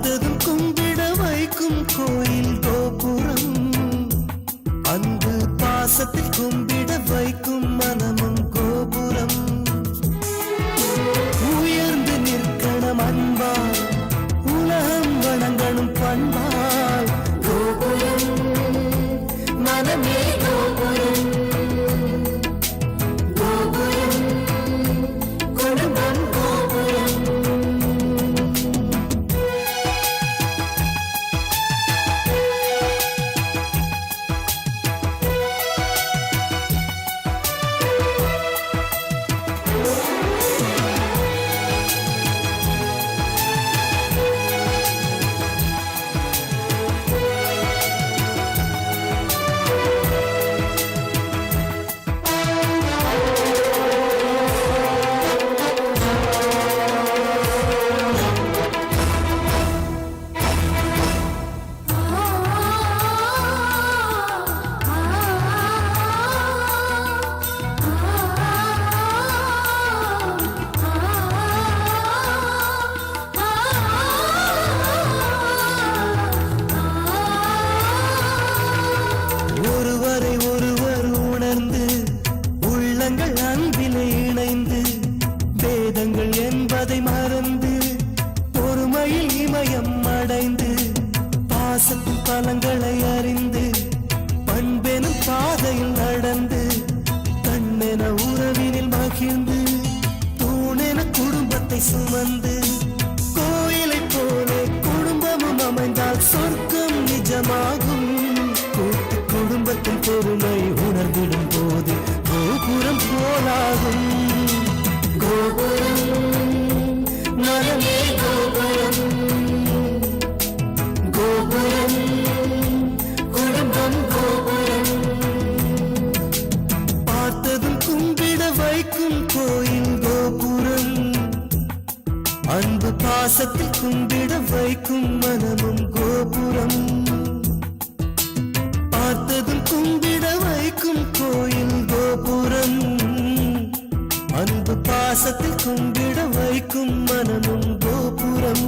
பார்த்ததும் கும்பிட வைக்கும் கோயில் கோபுரம், அன்பு பாசத்தில் கும்பிட வைக்கும் மனமும் கோபுரம். உயர்ந்து நிற்கணும் அன்பால், உலகம் வணங்கணும் பண்பால். கோபுரம் மனமே கோபுரம், கோபுரம் குடும்பம் கோபுரம். ஒருவரை ஒருவர் உணர்ந்து உள்ளங்கள் அன்பிலே இணைந்து, வேதங்கள் என்பதை மறந்து பொறுமையில் இமயம் அடைந்து, பாசத்தின் பலங்களை அறிந்து பண்பெனும் பாதையில் நடந்து, கண்ணென உறவினில் மகிழ்ந்து தூணென குடும்பத்தை சுமந்து, கோயிலை போலே குடும்பமும் அமைந்தால் சொர்க்கம் நிஜமாகும். கூட்டு குடும்பத்தின் பொறுமை உணர்ந்திடும் போது கோபுரம் போலாகும். கோபுரம் மனமே கோபுரம், கோபுரம் குடும்பம் கோபுரம். பார்த்ததும் கும்பிட வைக்கும் கோயில் கோபுரம், அன்பு பாசத்தில் கும்பிட வைக்கும் மனமும் கோபுரம். பார்த்ததும் கும்பிட வைக்கும் கோயில் கோபுரம், அன்பு பாசத்தில் கும்பிட வைக்கும் மனமும் கோபுரம்.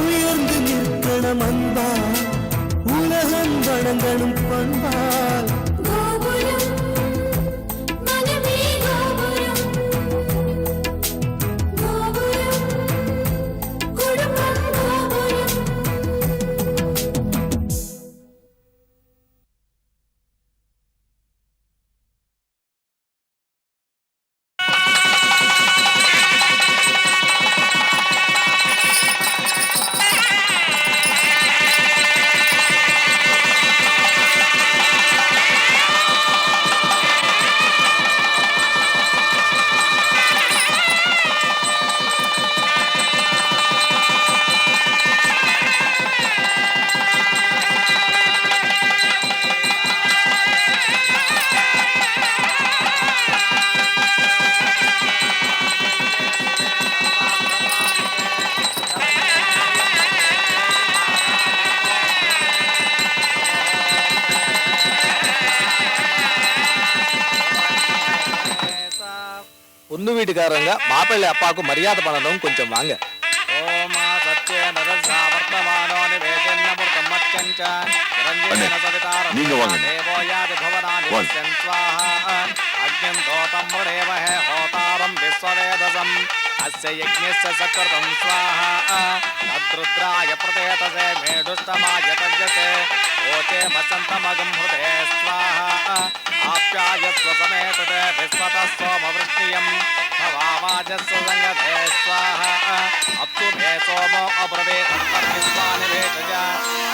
உயர்ந்து நிற்கணும் அன்பால், உலகம் வணங்கணும் பண்பால். பொண்ணு வீட்டுக்காரங்க மாப்பிள்ளை அப்பாவுக்கு மரியாதை பண்ணணும், கொஞ்சம் வாங்க. ஓமா சத்யே நரசாவர்த்தமானோ நிவேசன்னமுர்த்தம் மத்யஞ்ச நிரஞ்சன சவிதாரம் நீங்க வாங்க. தேவோயாதி பவனானி ஸ்வாஹா அக்ஞம் தோதம் முடேவஹே ஹோதாரம் விஸ்வவேதசம் அஸ்ய யஜ்ஞஸ்ய சக்ருதம் ஸ்வாஹா தத்ருத்ராய பிரதேதசே மேடுஷ்டமாய தஜ்யதே ஓதே மசந்தமகம் ஹ்ருதே ஸ்வாஹா ஆப்யாயஸ்வ சமேததே விஸ்வதः சோமவృష్ణியம் भवावाजस्व संगते स्वाहा अप्तु मे सोमो अब्रवीतं तद्विश्वानि वेदजा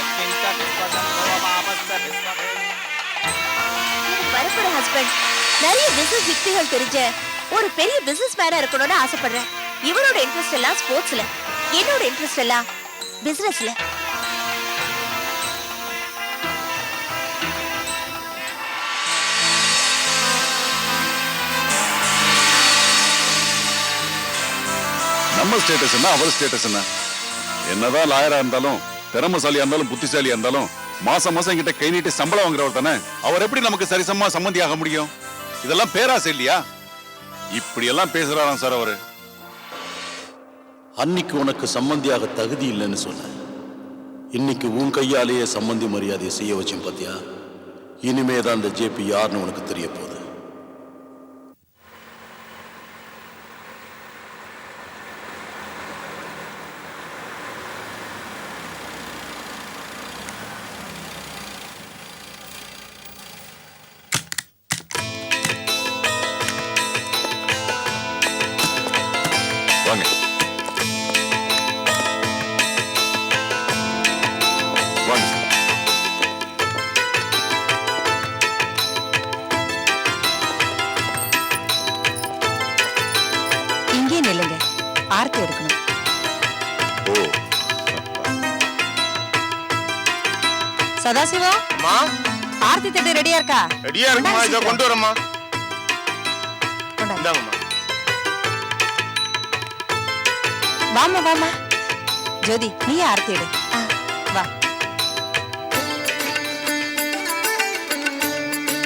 अग्निञ्च विश्वसंभवमापस्य विश्वभे. வரப்போற ஹஸ்பண்ட் நிறைய பிசினஸ் யுக்திகள் தெரிஞ்ச ஒரு பெரிய பிசினஸ் மேனா இருக்கணும்னு ஆசைப்படுறேன். இவரோட இன்ட்ரெஸ்ட் எல்லாம் ஸ்போர்ட்ஸ்ல, என்னோட இன்ட்ரெஸ்ட் எல்லாம் பிசினஸ்ல. நம்ம ஸ்டேட்டஸ் என்ன, அவர் ஸ்டேட்டஸ் என்ன? என்னதான் லாயரா இருந்தாலும், திறமசாலியா இருந்தாலும், புத்திசாலியா இருந்தாலும், மாசம் மாசம் கிட்ட கை நீட்டி சம்பளம் வாங்குறவர் தானே. அவர் எப்படி நமக்கு சரிசமா சம்மந்தி ஆக முடியும்? இதெல்லாம் பேராசை இல்லையா? இப்படி எல்லாம் பேசுறாராம் சார் அவரு. அன்னைக்கு உனக்கு சம்பந்தியாக தகுதி இல்லைன்னு சொன்ன. இன்னைக்கு உன் கையாலேயே சம்பந்தி மரியாதையை செய்ய வச்சேன் பாத்தியா? இனிமேதான் அந்த ஜேபி யாருன்னு உனக்கு தெரிய போகுது. வாங்க. வாங்க. இங்கே நில்லுங்க, ஆர்த்தி எடுக்கணும். ஓ, சதாசிவா, அம்மா ஆர்த்தி தட்டு ரெடியா இருக்கா? ரெடியா இருக்குமா? இதை கொண்டு வரமா? கொண்டாங்க. இந்தாங்கம்மா. வாமா வாமா. ஜோதி, நீ ஆர்த்தி எடு. வா,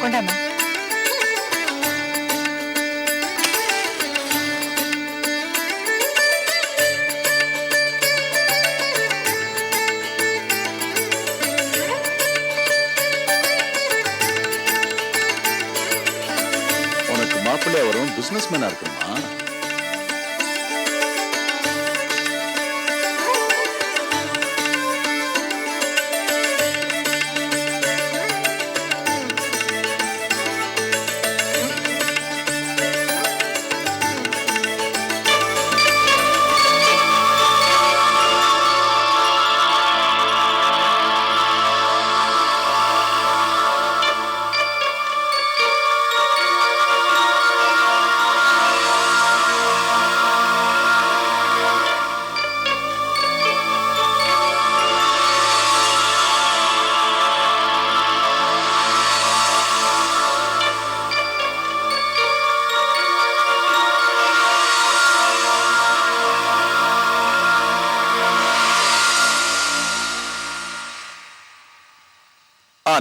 கொண்டாமா. உனக்கு மாப்பிள்ளையா வரும் பிசினஸ் மேனா இருக்குமா?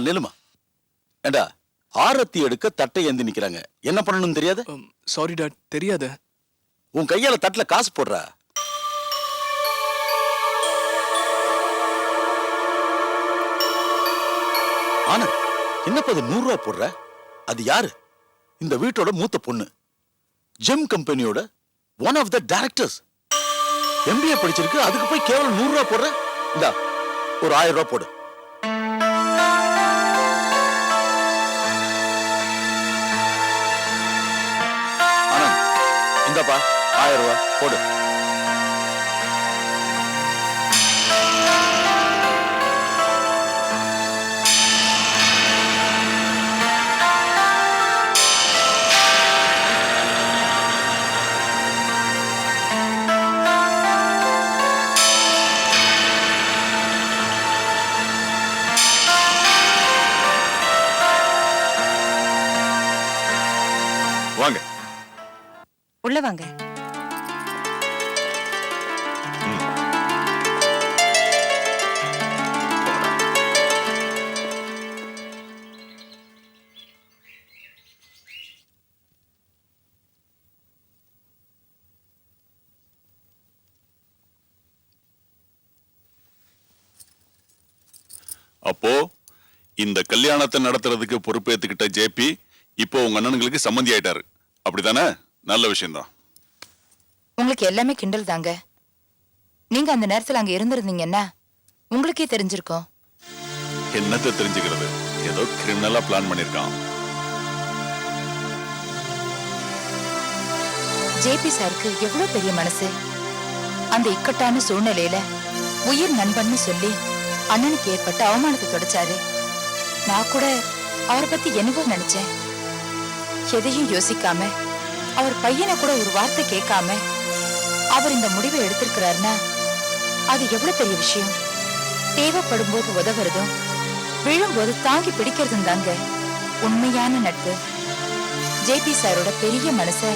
நிலுமா, ஏண்டா ஆரத்தி எடுக்க தட்டை ஏந்தி நிக்கிறாங்க, என்ன பண்ணணும்னு தெரியாது? சாரி டாட், தெரியாது. உன் கையால தட்டுல காசு போடுறா. ஆனந்த், என்னப்பா அது 100 ரூபாய் போடுற? அது யாரு? இந்த வீட்டோட மூத்த பொண்ணு, ஜெம் கம்பெனியோட one of the directors. MBA படிச்சிருக்கு, அதுக்கு போய் கேவலம் 100 ரூபாய் போடுற? இந்தா ஒரு 1000 ரூபாய் போடு. ஆனந்த், இந்தப்பா 1000 ரூபாய் போடு. வாங்க. உள்ள வாங்க. அப்போ இந்த கல்யாணத்தை நடத்துறதுக்கு பொறுப்பேத்துக்கிட்ட ஜேபி இப்போ உங்க அண்ணனுங்களுக்கு சம்மந்தி ஆயிட்டாரு, அப்படிதானே? நல்ல விஷயம்தான். உங்களுக்கு எல்லாமே கிண்டல் தாங்க. நீங்க அந்த நேரத்துல அங்க இருந்திருந்தீங்கன்னா உங்களுக்கே தெரிஞ்சிருக்கும். என்னத்தை தெரிஞ்சுக்கிறது? ஏதோ கிரிமினலா பிளான் பண்ணிருக்கான். ஜேபி சாருக்கு எவ்வளவு பெரிய மனசு. அந்த இக்கட்டான சூழ்நிலையில உயிர் நண்பன்னு சொல்லி அண்ணனுக்கு ஏற்பட்ட அவமானத்தை தொடச்சாரு. நான் கூட அவரை பத்தி என்னவோ நினைச்சேன். எதையும் யோசிக்காம, அவர் பையனை கூட ஒரு வார்த்தை கேட்காம அவர் இந்த முடிவை எடுத்திருக்கிறாருன்னா அது எவ்வளவு பெரிய விஷயம். தேவைப்படும் போது உதவுறதும் விழும்போது தாங்கி பிடிக்கிறதும் தாங்க உண்மையான நட்பு. ஜேபி சாரோட பெரிய மனச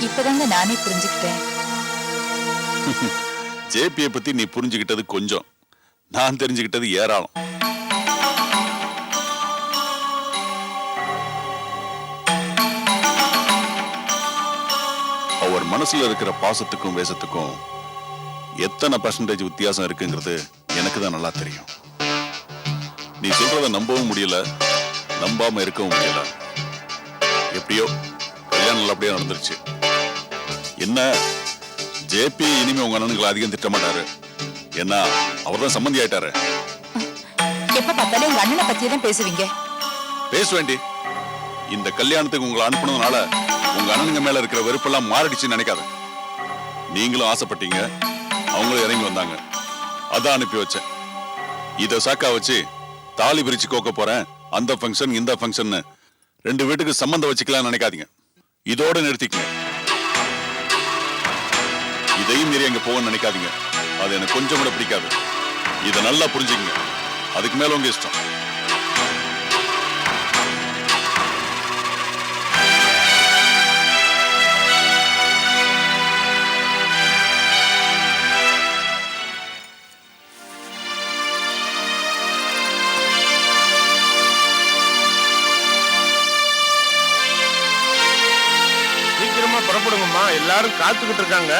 இப்பதாங்க நானே புரிஞ்சுக்கிட்டேன். ஜேபியை பத்தி நீ புரிஞ்சுக்கிட்டது கொஞ்சம், நான் தெரிஞ்சுக்கிட்டது ஏராளம். அவர் மனசுல இருக்கிற பாசத்துக்கும் வேசத்துக்கும் எத்தனை பர்சன்டேஜ் வித்தியாசம் இருக்குங்கிறது எனக்கு தான் நல்லா தெரியும். நீ சொல்றத நம்பவும் முடியல, நம்பாம இருக்கவும் முடியல. எப்படியோ கல்யாணம் நல்லபடியா நடந்துருச்சு. என்ன ஜேபி இனிமே உங்க அண்ணனுங்களை அதிகம் திட்ட மாட்டாரு. ஏன்னா அவர்தான் சம்மந்தி ஆயிட்டாரு. எப்ப பார்த்தாலும் உங்க அண்ணனை பத்தியே தான் பேசுவீங்க. பேச வேண்டி இந்த கல்யாணத்துக்கு உங்களை அனுப்புனதுனால உங்க அண்ணனுங்க மேல இருக்கிற வெறுப்பெல்லாம் மாறிடுச்சுன்னு நினைக்காத. நீங்களும் ஆசைப்பட்டீங்க, அவங்களும் இறங்கி வந்தாங்க, அதான் அனுப்பி வச்சேன். இத சாக்கா வச்சு தாலி பிரிச்சு கோக்க போறேன், அந்த ஃபங்க்ஷன் இந்த ஃபங்க்ஷன் 2 வீட்டுக்கு சம்பந்தம் வச்சுக்கலாம் நினைக்காதீங்க. இதோட நிறுத்திக்கங்க. இதையும் மீறி அங்க போக நினைக்காதீங்க. அது எனக்கு கொஞ்சம் கூட பிடிக்காது. இதை நல்லா புரிஞ்சுக்கங்க. அதுக்கு மேல உங்க இஷ்டம். சீக்கிரமா புறப்படுங்கம்மா, எல்லாரும் காத்துக்கிட்டு இருக்காங்க.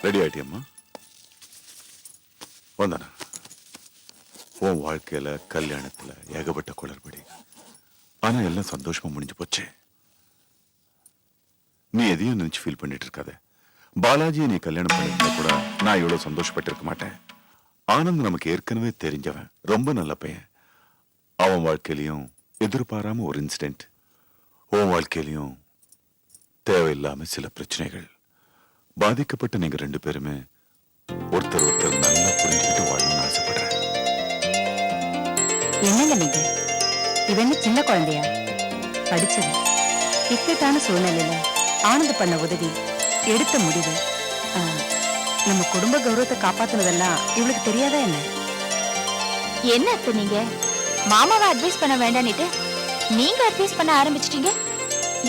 ரெடி ஆயிட்டியம்மா? வந்தானா? உன் வாழ்க்கையில கல்யாணத்துல ஏகப்பட்ட குளறுபடி, ஆனா எல்லாம் சந்தோஷமா முடிஞ்சு போச்சு. நீ எதையும் நினைச்சு ஃபீல் பண்ணிட்டு இருக்காத. பாலாஜியை நீ கல்யாணம் பண்ணிருந்தா கூட நான் இவ்வளவு சந்தோஷப்பட்டிருக்க மாட்டேன். ஆனந்த் நமக்கு ஏற்கனவே தெரிஞ்சவன், ரொம்ப நல்ல பையன். அவன் வாழ்க்கையிலையும் எதிர்பாராம ஒரு இன்சிடென்ட், உன் வாழ்க்கையிலையும் தேவையில்லாம சில பிரச்சனைகள். பாதிக்கப்பட்ட நீங்க 2 பேருமே ஒருத்தர் ஒருத்தர் நல்லா புரிஞ்சுக்கிட்டு வாழணும்னு ஆசைப்படுறேன். என்னங்க நீங்க? இவன் சின்ன குழந்தையா? படிச்சது இக்கட்டான சூழ்நிலையில ஆனந்த் பண்ண உதவி, எடுத்த முடிவு, நம்ம குடும்ப கௌரவத்தை காப்பாத்துனதெல்லாம் இவளுக்கு தெரியாதா என்ன? என்ன அத்தை நீங்க மாமாவை அட்வைஸ் பண்ண வேண்டான்னுட்டு நீங்க அட்வைஸ் பண்ண ஆரம்பிச்சிட்டீங்க.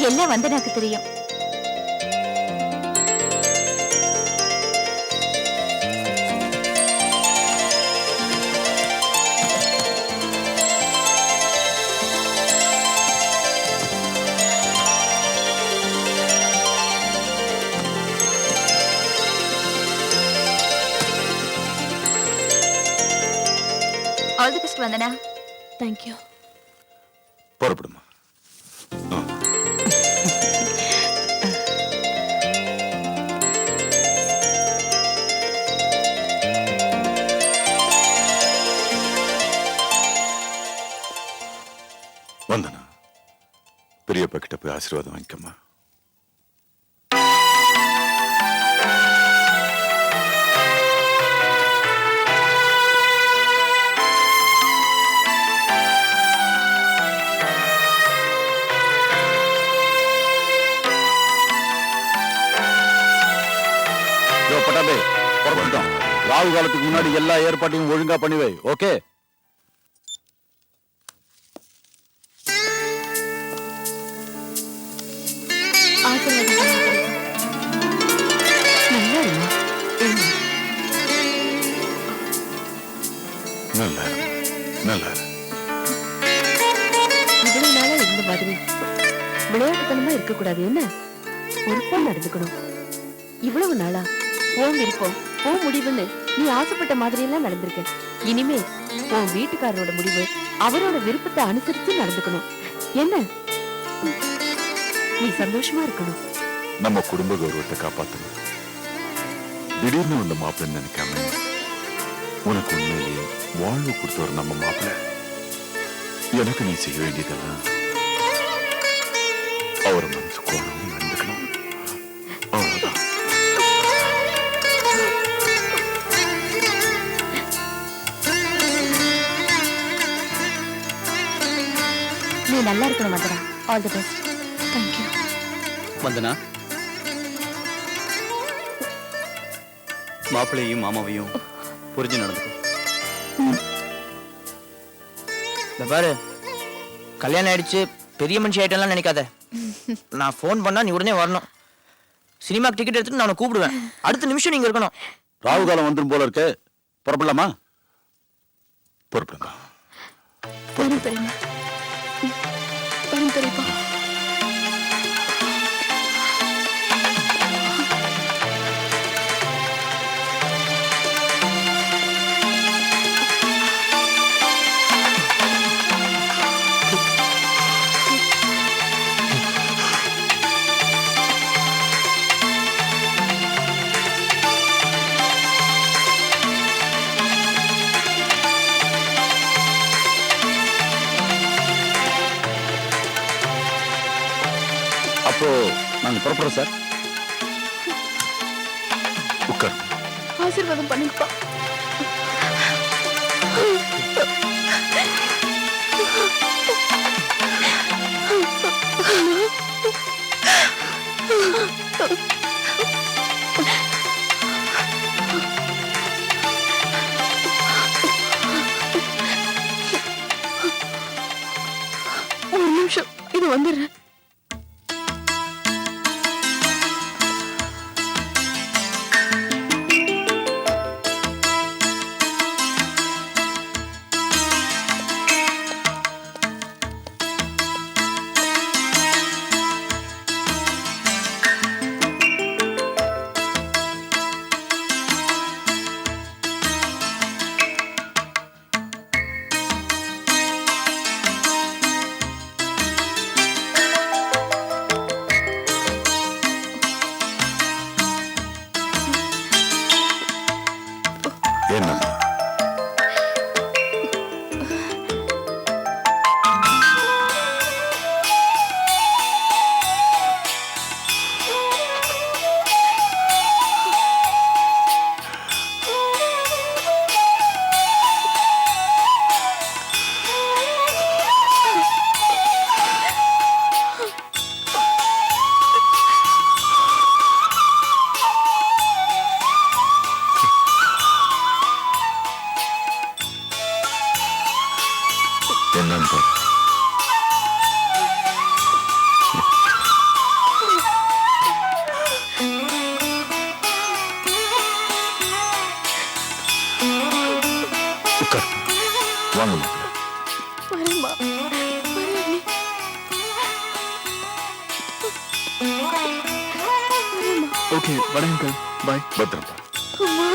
எல்லாம் வந்து எனக்கு தெரியும். All the best Vandana. Thank you. புறப்படுமா? வந்தனா, பெரியப்பா கிட்ட போய் ஆசீர்வாதம் வாங்கிக்கம்மா. பட்டாபே புறப்பட்டோம். ராகு காலத்துக்கு முன்னாடி எல்லா ஏற்பாட்டையும் ஒழுங்கா பண்ணிவை. ஓகே? நல்லா நல்லா. இவ்வளவு நாளா இந்த மாதிரி விளையாட்டுத்தனமா இருக்க கூடாது. என்ன பொறுப்பா நடந்துக்கணும். இவ்வளவு நாளா உன் விருப்பம் உன் முடிவுன்னு நீ ஆசைப்பட்ட மாதிரி எல்லாம் நடந்திருக்க. இனிமே உன் வீட்டுக்காரரோட முடிவு அவரோட விருப்பத்தை அனுசரிச்சு நடந்துக்கணும். என்ன நீ சந்தோஷமா இருக்கணும். நம்ம குடும்ப கௌரவத்தை காப்பாற்றணும். திடீர்னு வந்த மாப்பிள்ளை நினைக்காம உனக்கு உண்மையிலேயே வாழ்வு கொடுத்தவர் நம்ம மாப்பிள்ளை. எனக்கு நீ செய்ய வேண்டியதெல்லாம் அவர் மனசு கோணம் நடந்துக்கணும். அவ்வளவுதான். நீ நல்லா இருக்கணும் Vandana. All the best. Thank you. Vandana, மாப்பிள்ளையும் மாமாவையும் புரிஞ்சு நடந்துக்கும். இந்த பாரு, கல்யாணம் ஆயிடுச்சு, பெரிய மனுஷி ஆயிட்டெல்லாம் நினைக்காத. நான் ஃபோன் பண்ணா நீ உடனே வரணும். சினிமாக்கு டிக்கெட் எடுத்துட்டு நான் கூப்பிடுவேன். அடுத்த நிமிஷம் நீங்க இருக்கணும். ராகு காலம் வந்துடும் போல இருக்கு. புறப்படலாமா? பொறுப்புமா. வரும் பெரியமா. வரும் பெரியப்பா. அப்போ நாங்க புறப்படுறோம் சார். உட்கார். ஆசீர்வாதம் பண்ணுங்கப்பா. ஒரு நிமிஷம், இது வந்துடுறேன். என்னம்மா? என்னன்னு பாரு. உட்கார். வாங்க மாப்பிள்ளை. வரேம்மா. வரேன். ஓகே வரேன் அங்கிள். பாய். பத்திரப்பா. அம்மா.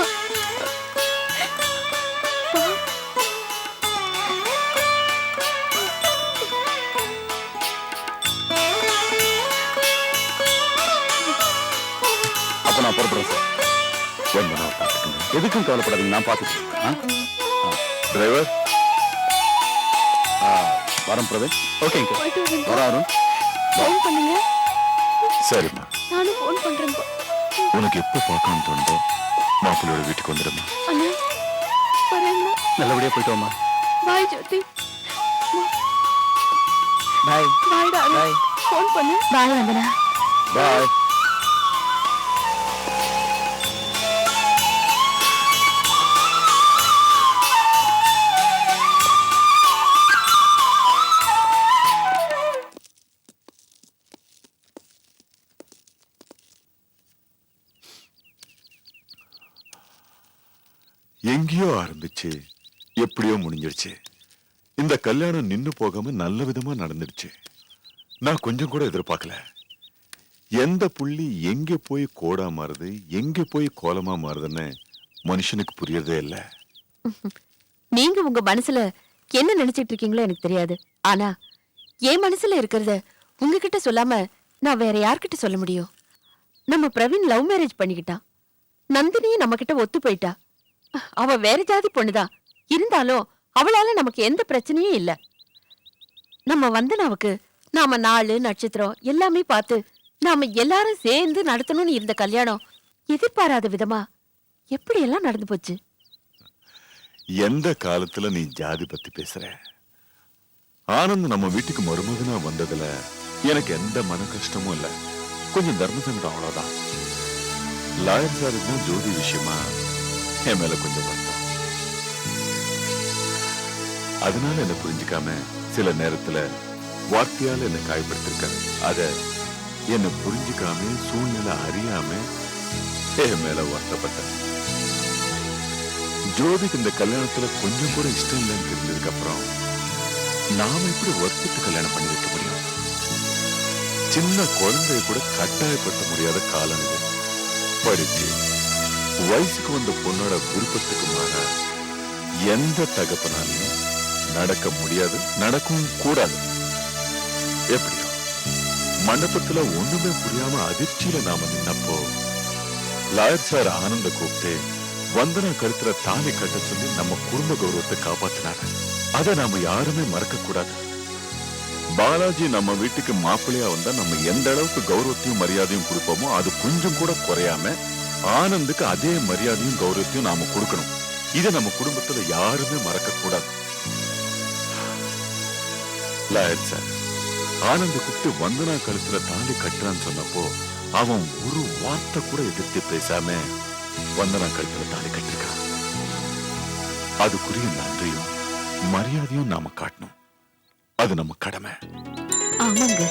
அப்ப நான் புறப்படுறேன் சார். வந்து நான் பார்த்துக்கணும். எதுக்கும் கவலைப்படாதீங்க, நான் பார்த்துக்கிறேன். டிரைவர். வரம் பிரவீன். போயிட்டு வரேன். வர அருண். ஃபோன் பண்ணுங்க. சரிம்மா. நானும் ஃபோன் பண்றேன்ப்பா. உனக்கு எப்போ பார்க்கணும்னு தோணுதோ மாப்பிள்ளையோட வீட்டுக்கு வந்துடுமா. அண்ணா வரேன்னா. நல்லபடியா போயிட்டு வாமா. பாய் ஜோதி. பாய் பாய்டா அருண். பாய். ஃபோன் பண்ணு. பாய் வந்தனா. பாய். எங்கேயோ ஆரம்பிச்சு எப்படியோ முடிஞ்சிருச்சு. இந்த கல்யாணம் நின்னு போகாம நல்ல விதமா நடந்துடுச்சு. நான் கொஞ்சம் கூட எதிர்பார்க்கல. எந்த புள்ளி எங்க போய் கோடா மாறுது, எங்க போய் கோலமா மாறுதுன்னு மனுஷனுக்கு புரியறதே இல்ல. நீங்க உங்க மனசுல என்ன நினைச்சிட்டு இருக்கீங்களோ எனக்கு தெரியாது. ஆனா என் மனசுல இருக்கிறத உங்ககிட்ட சொல்லாம நான் வேற யார்கிட்ட சொல்ல முடியும்? நம்ம பிரவீன் லவ் மேரேஜ் பண்ணிக்கிட்டான். நந்தினியும் நம்ம கிட்ட ஒத்து போயிட்டா. அவ வேற ஜாதி பொண்ணுதான். இருந்தாலும் அவளால நமக்கு எந்த பிரச்சனையும் இல்ல. நம்ம வந்தனாவுக்கு நாம நாலு நட்சத்திரம் எல்லாமே பார்த்து நாம எல்லாரும் சேர்ந்து நடத்தணும்னு இருந்த கல்யாணம் எதிர்பாராத விதமா எப்படி எல்லாம் நடந்து போச்சு. எந்த காலத்துல நீ ஜாதி பத்தி பேசுற? ஆனந்த் நம்ம வீட்டுக்கு மருமகனா வந்ததுல எனக்கு எந்த மன கஷ்டமும் இல்ல. கொஞ்சம் தர்ம சங்கடம், அவ்வளவுதான். லாயர் சாருக்கு தான் ஜோதி விஷயமா என் மேல கொஞ்சம் வருத்தம். அதனால என்ன புரிஞ்சுக்காம சில நேரத்துல வார்த்தையால என்ன காயப்படுத்திருக்காரு. அத என்ன புரிஞ்சுக்காம சூழ்நிலை அறியாம என் மேல வருத்தப்பட்ட. ஜோதிக்கு இந்த கல்யாணத்துல கொஞ்சம் கூட இஷ்டம் இல்லைன்னு தெரிஞ்சதுக்கு அப்புறம் நாம எப்படி ஒருத்தட்டு கல்யாணம் பண்ணி வைக்க முடியும்? சின்ன குழந்தைய கூட கட்டாயப்படுத்த முடியாத காலம் இது. படிச்சு வயசுக்கு வந்த பொண்ணோட விருப்பத்துக்கு மாற எந்த தகப்பனாலையும் நடக்க முடியாது, நடக்கவும் கூடாது. எப்படியோ மண்டபத்துல ஒண்ணுமே புரியாம அதிர்ச்சியில நாம நின்னப்போ லாயர் சார் ஆனந்த கூப்பிட்டு வந்தனா கழுத்துல தாலி கட்ட சொல்லி நம்ம குடும்ப கௌரவத்தை காப்பாத்தினாரு. அதை நாம யாருமே மறக்க கூடாது. பாலாஜி நம்ம வீட்டுக்கு மாப்பிள்ளையா வந்தா நம்ம எந்த அளவுக்கு கௌரவத்தையும் மரியாதையும் கொடுப்போமோ அது கொஞ்சம் கூட குறையாம ஆனந்துக்கு அதே மரியாதையும் கௌரவத்தையும் நாம கொடுக்கணும். இதை நம்ம குடும்பத்துல யாருமே மறக்க கூடாது. லாயர் சார் ஆனந்த கூப்பிட்டு வந்தனா கழுத்துல தாலி கட்டுறான்னு சொன்னப்போ அவன் ஒரு வார்த்தை கூட எதிர்த்து பேசாம வந்தனா கழுத்துல தாலி கட்டிருக்கான். அதுக்குரிய நன்றியும் மரியாதையும் நாம காட்டணும். அது நம்ம கடமை. ஆமாங்க.